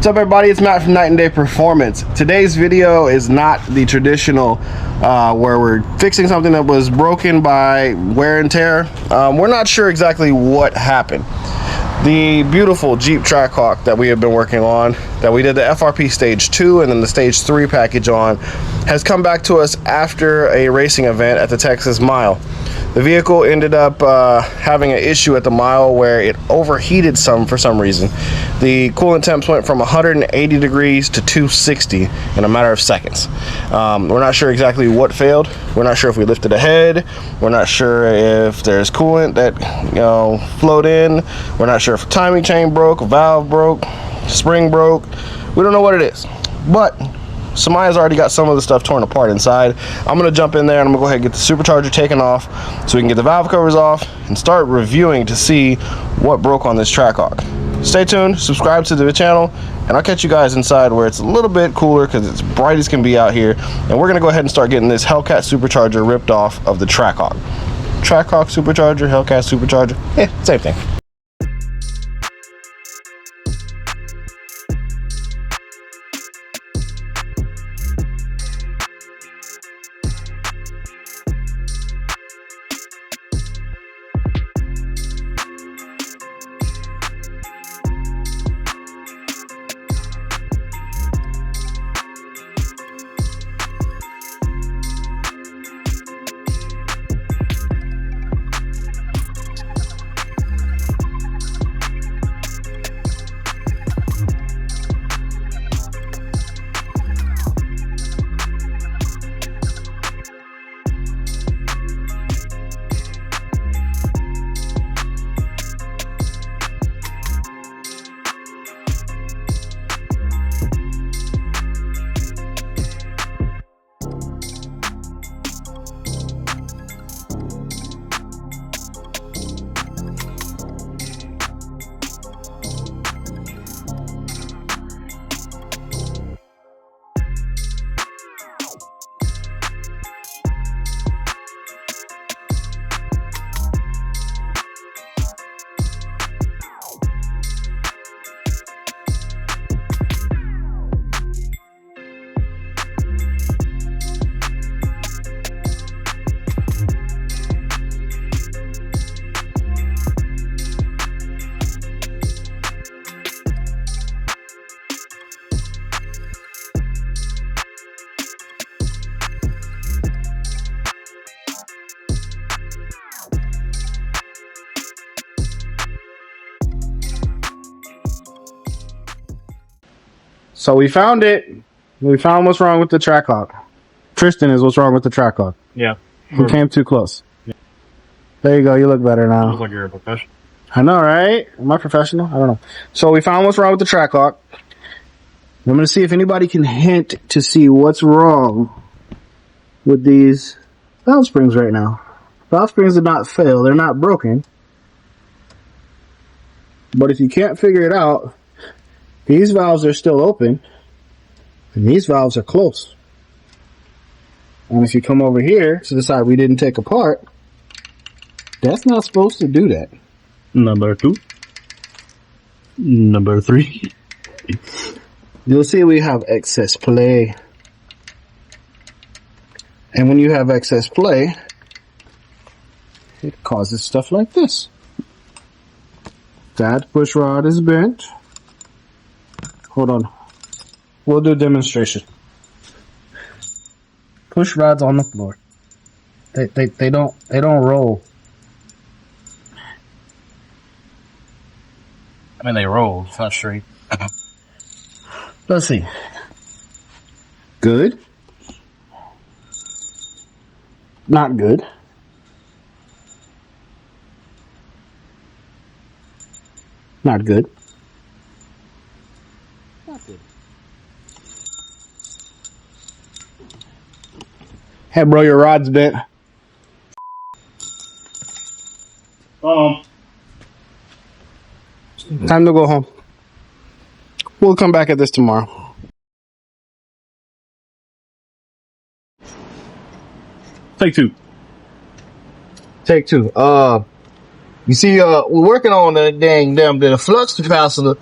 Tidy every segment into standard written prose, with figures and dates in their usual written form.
What's up, everybody? It's Matt from Night and Day Performance. Today's video is not the traditional where we're fixing something that was broken by wear and tear. We're not sure exactly what happened. The beautiful Jeep Trackhawk that we have been working on, that we did the FRP Stage 2 and then the Stage 3 package on, has come back to us after a racing event at the Texas Mile. The vehicle ended up having an issue at the mile where it overheated for some reason. The coolant temps went from 180 degrees to 260 in a matter of seconds. We're not sure exactly what failed. We're not sure if we lifted a head. We're not sure if there's coolant that flowed in. We're not sure if a timing chain broke, a valve broke, spring broke. We don't know what it is, but Samaya's already got some of the stuff torn apart inside. I'm going to jump in there and I'm going to go ahead and get the supercharger taken off so we can get the valve covers off and start reviewing to see what broke on this Trackhawk. Stay tuned, subscribe to the channel, and I'll catch you guys inside where it's a little bit cooler because it's bright as can be out here. And we're going to go ahead and start getting this Hellcat supercharger ripped off of the Trackhawk. Trackhawk supercharger, Hellcat supercharger, same thing. So we found it. We found what's wrong with the Trackhawk. Tristan is what's wrong with the Trackhawk. Yeah. He came too close. Yeah. There you go. You look better now. Looks like you're a professional. I know, right? Am I professional? I don't know. So we found what's wrong with the Trackhawk. I'm going to see if anybody can hint to see what's wrong with these valve springs right now. Valve springs did not fail. They're not broken. But if you can't figure it out, these valves are still open, and these valves are closed. And if you come over here to the side we didn't take apart, that's not supposed to do that. Number 2. Number 3. You'll see we have excess play. And when you have excess play, it causes stuff like this. That push rod is bent. Hold on. We'll do a demonstration. Push rods on the floor. They don't roll. I mean, they roll. It's not straight. Let's see. Good. Not good. Not good. Not good. Hey, bro, your rod's bent. Time to go home. We'll come back at this tomorrow. Take 2. Take 2. You see, we're working on the flux capacitor,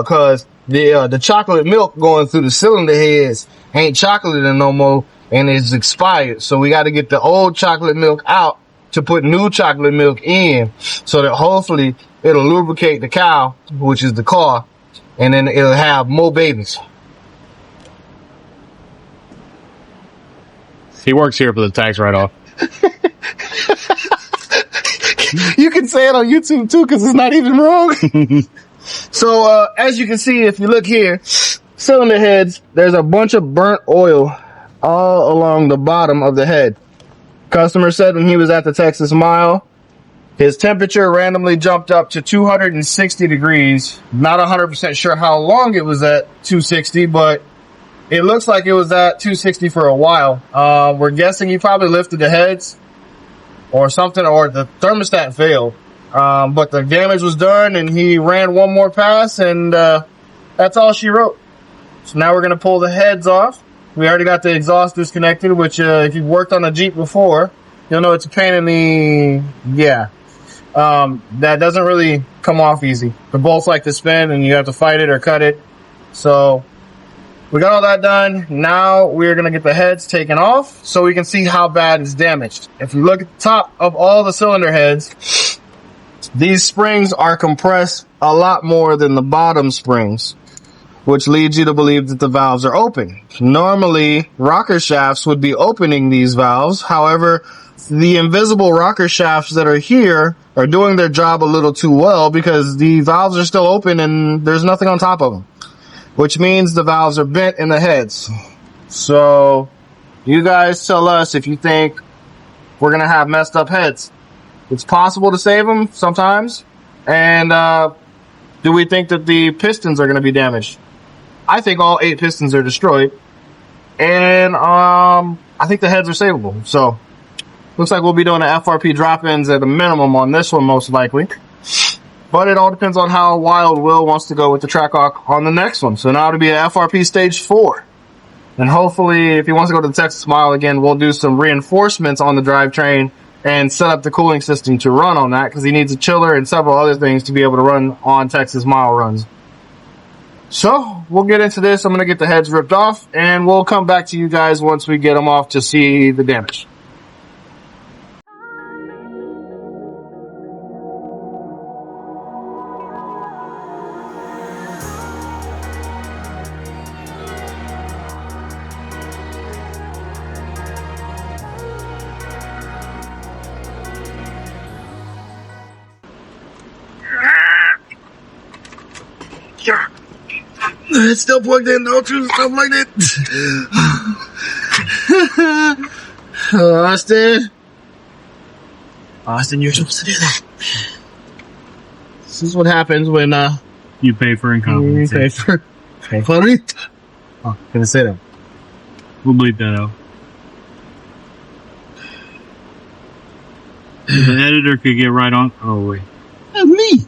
cause the chocolate milk going through the cylinder heads ain't chocolate no more and it's expired. So we got to get the old chocolate milk out to put new chocolate milk in so that hopefully it'll lubricate the cow, which is the car, and then it'll have more babies. He works here for the tax write-off. You can say it on YouTube too, cause it's not even wrong. So, as you can see, if you look here, cylinder heads, there's a bunch of burnt oil all along the bottom of the head. Customer said when he was at the Texas Mile, his temperature randomly jumped up to 260 degrees. Not 100% sure how long it was at 260, but it looks like it was at 260 for a while. We're guessing he probably lifted the heads or something, or the thermostat failed. But the damage was done and he ran one more pass and, that's all she wrote. So now we're going to pull the heads off. We already got the exhaust disconnected, which, if you've worked on a Jeep before, you'll know it's a pain in the, that doesn't really come off easy. The bolts like to spin and you have to fight it or cut it. So we got all that done. Now we're going to get the heads taken off so we can see how bad it's damaged. If you look at the top of all the cylinder heads, these springs are compressed a lot more than the bottom springs, which leads you to believe that the valves are open. Normally, rocker shafts would be opening these valves. However, the invisible rocker shafts that are here are doing their job a little too well because the valves are still open and there's nothing on top of them, which means the valves are bent in the heads. So you guys tell us if you think we're going to have messed up heads. It's possible to save them sometimes. And do we think that the pistons are going to be damaged? I think all 8 pistons are destroyed. And I think the heads are savable. So looks like we'll be doing the FRP drop-ins at a minimum on this one most likely. But it all depends on how wild Will wants to go with the Trackhawk on the next one. So now it'll be an FRP stage 4. And hopefully, if he wants to go to the Texas Mile again, we'll do some reinforcements on the drivetrain and set up the cooling system to run on that because he needs a chiller and several other things to be able to run on Texas Mile runs. So we'll get into this. I'm going to get the heads ripped off and we'll come back to you guys once we get them off to see the damage. It's still plugged in, don't you? Stuff like that. Austin, you're supposed to do that. This is what happens when You pay for incompetence. you pay for it. Oh, gonna say that. We'll bleep that out. The editor could get right on. Oh, wait. That's me.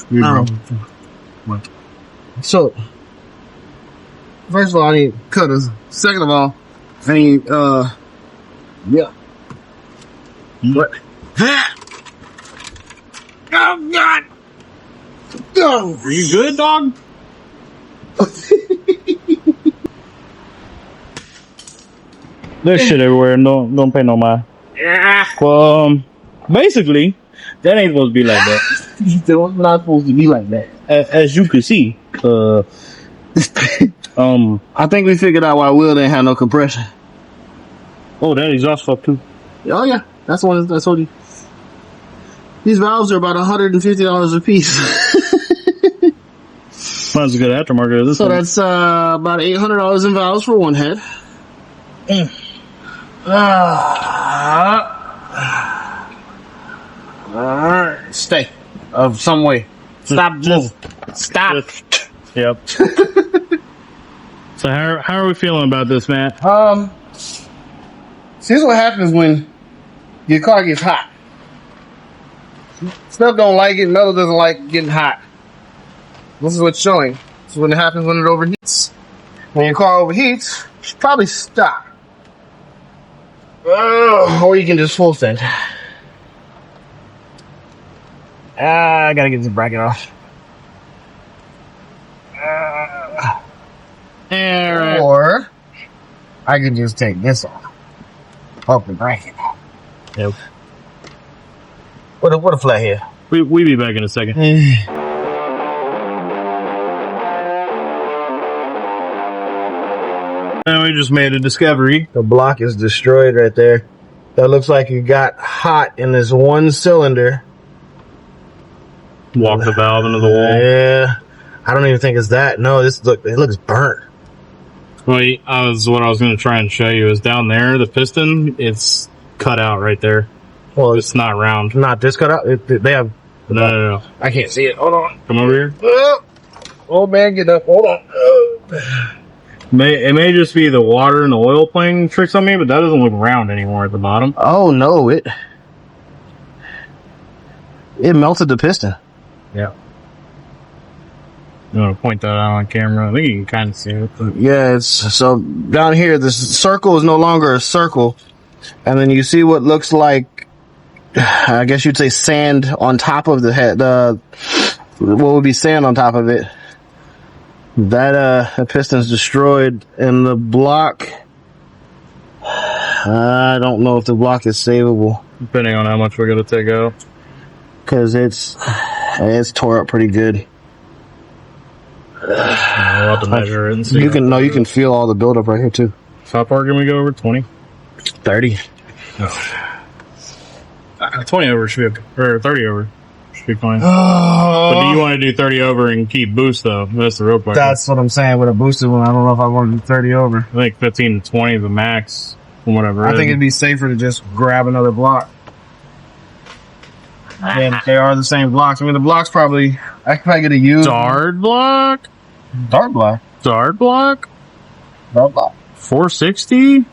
You're What? So, first of all, I need cutters. Second of all, I need, yeah. What? Oh, God! Oh. Are you good, dog? There's shit everywhere. Don't pay no mind. Yeah. Well, basically, that ain't supposed to be like that. It's not supposed to be like that. As you can see, I think we figured out why Will didn't have no compression. oh, that exhaust fuck too. Oh, yeah. That's the one I told you. These valves are about $150 a piece. Might as well get aftermarket. This So one. that's about $800 in valves for one head. Stay of some way. Stop moving. Stop. Yep. So how are we feeling about this, Matt? See, this is what happens when your car gets hot. Stuff don't like it, metal doesn't like getting hot. This is what's showing. This is what happens when it overheats. When your car overheats, you should probably stop. Or you can just full send. I gotta get this bracket off. Or I can just take this off. Off the bracket. Yep. What a flat here. We be back in a second. And we just made a discovery. The block is destroyed right there. That looks like it got hot in this one cylinder. Walk the valve into the wall. Yeah. I don't even think it's that. No, it looks burnt. Well, what I was going to try and show you is down there, the piston, it's cut out right there. Well, It's not round. not this cut out. They have. No. I can't see it. Hold on. Come over here. Oh man, get up. Hold on. It may just be the water and the oil playing tricks on me, but that doesn't look round anymore at the bottom. Oh no, it melted the piston. Yeah. You want to point that out on camera? I think you can kind of see it. Yeah, it's so down here. This circle is no longer a circle, and then you see what looks like, I guess you'd say, sand on top of the head. What would be sand on top of it? That piston's destroyed, and the block. I don't know if the block is savable Depending on how much we're going to take out. because it's tore up pretty good. We'll have to measure it and see. You can feel all the buildup right here too. How far can we go over? 20? 30. 20 over should be, or 30 over should be fine. But do you want to do 30 over and keep boost though? That's the real question. That's what I'm saying with a boosted one. I don't know if I want to do 30 over. I think 15 to 20 is the max, or whatever. I think it'd be safer to just grab another block. And they are the same blocks. I mean, the blocks probably, I could probably get a used. Dart block? Dart block. Dart block? Dart block. 460?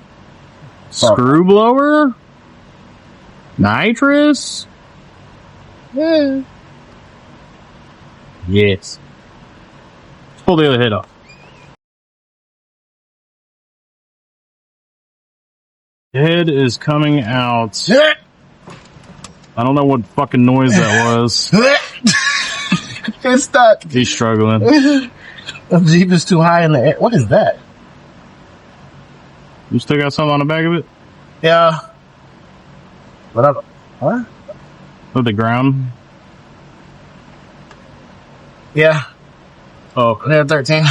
Screw blower? Nitrous? Yeah. Yes. Let's pull the other head off. Head is coming out. I don't know what fucking noise that was. It's stuck. He's struggling. The Jeep is too high in the air. What is that? You still got something on the back of it? Yeah. But I don't. What? With the ground? Yeah. Oh. They're 13.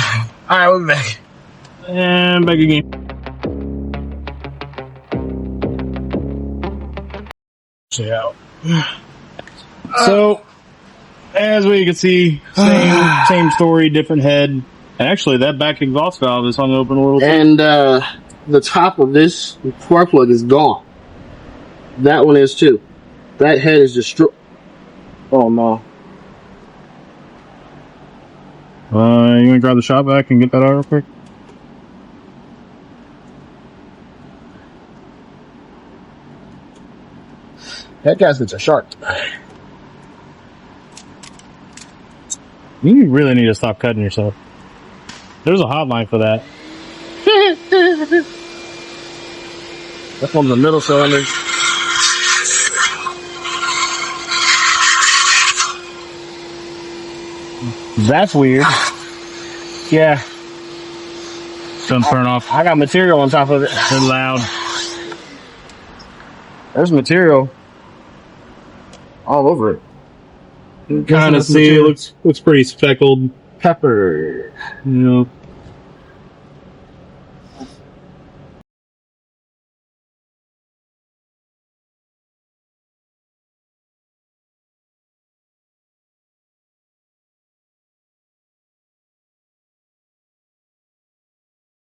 Alright, we'll be back. And back again. Yeah. So, as we can see, same story, different head. And actually, that back exhaust valve is hung open a little bit. And the top of this spark plug is gone. That one is too. That head is destroyed. Oh no. You want to grab the shop vac and get that out real quick? That gasket's a shark. You really need to stop cutting yourself. There's a hotline for that. That's on the middle cylinder. That's weird. Yeah. Don't turn off. I got material on top of it. They're loud. There's material all over it. You kind of see it looks pretty speckled. Pepper. You know.